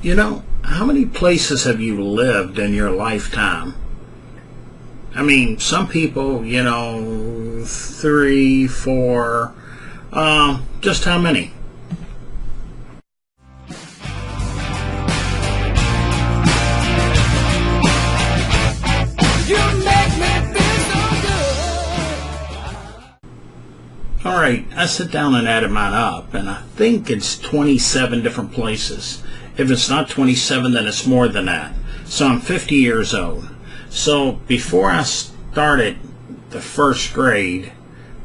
How many places have you lived in your lifetime? I mean, some people, 3, 4, just how many? Alright, I sit down and added mine up, and I think it's 27 different places. If it's not 27, then it's more than that. So I'm 50 years old. So before I started the first grade,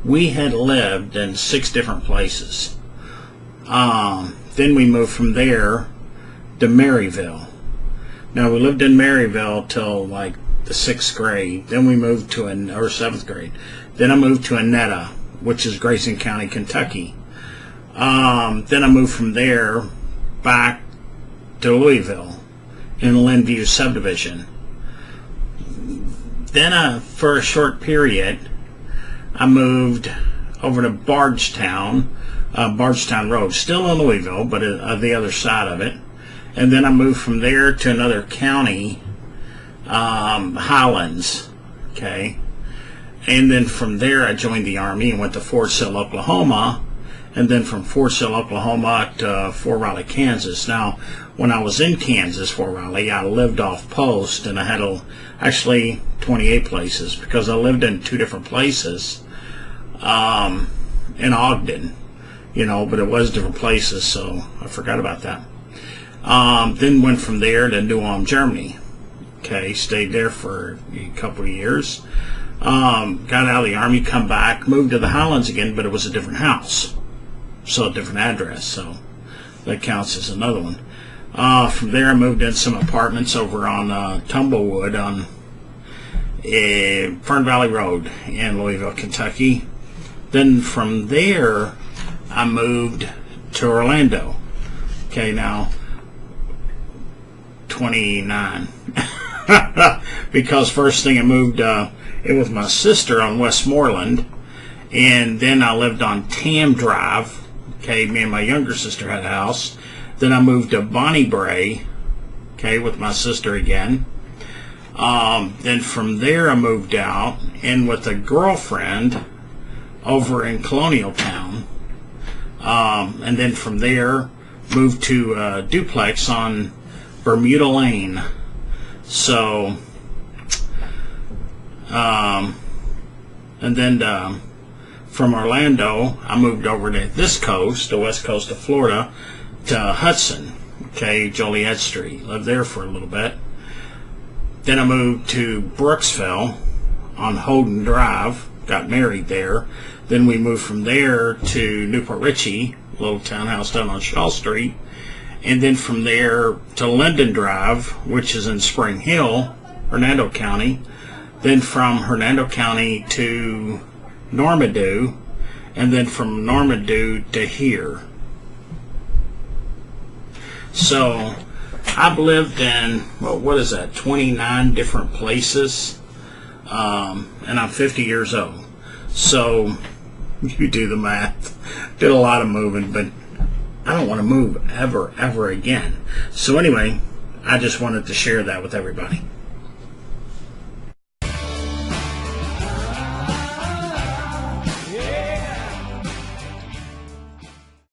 we had lived in 6 different places. Then we moved from there to Maryville. Now we lived in Maryville till like the 6th grade. Then we moved to, or 7th grade. Then I moved to Annetta, which is Grayson County, Kentucky. Then I moved from there back to Louisville in Linview subdivision. Then for a short period, I moved over to Bardstown Road, still in Louisville, but the other side of it. And then I moved from there to another county, Highlands, okay? And then from there I joined the Army and went to Fort Sill, Oklahoma, and then from Fort Sill, Oklahoma to Fort Riley, Kansas. Now, when I was in Kansas, Fort Riley, I lived off post, and I had actually 28 places, because I lived in 2 different places in Ogden, but it was different places, so I forgot about that. Then went from there to New Ulm, Germany. Okay, stayed there for a couple of years. Got out of the Army, come back, moved to the Highlands again, but it was a different house, so a different address, so that counts as another one. From there I moved in some apartments over on Tumblewood on Fern Valley Road in Louisville, Kentucky. Then from there I moved to Orlando. Okay, now 29 because first thing I moved it was my sister on Westmoreland, and then I lived on Tam Drive. Okay, me and my younger sister had a house. Then I moved to Bonnie Bray, okay, with my sister again. Then from there I moved out in with a girlfriend over in Colonial Town. And then from there moved to a duplex on Bermuda Lane. So and then from Orlando I moved over to this coast, the west coast of Florida, to Hudson, okay, Joliet Street. Lived there for a little bit. Then I moved to Brooksville on Holden Drive, got married there. Then we moved from there to Newport Richey, a little townhouse down on Shaw Street. And then from there to Linden Drive, which is in Spring Hill, Hernando County. Then from Hernando County to Normandeau, and then from Normandeau to here. So I've lived in, well, what is that, 29 different places, and I'm 50 years old. So you do the math. Did a lot of moving, but I don't want to move ever again. So anyway, I just wanted to share that with everybody.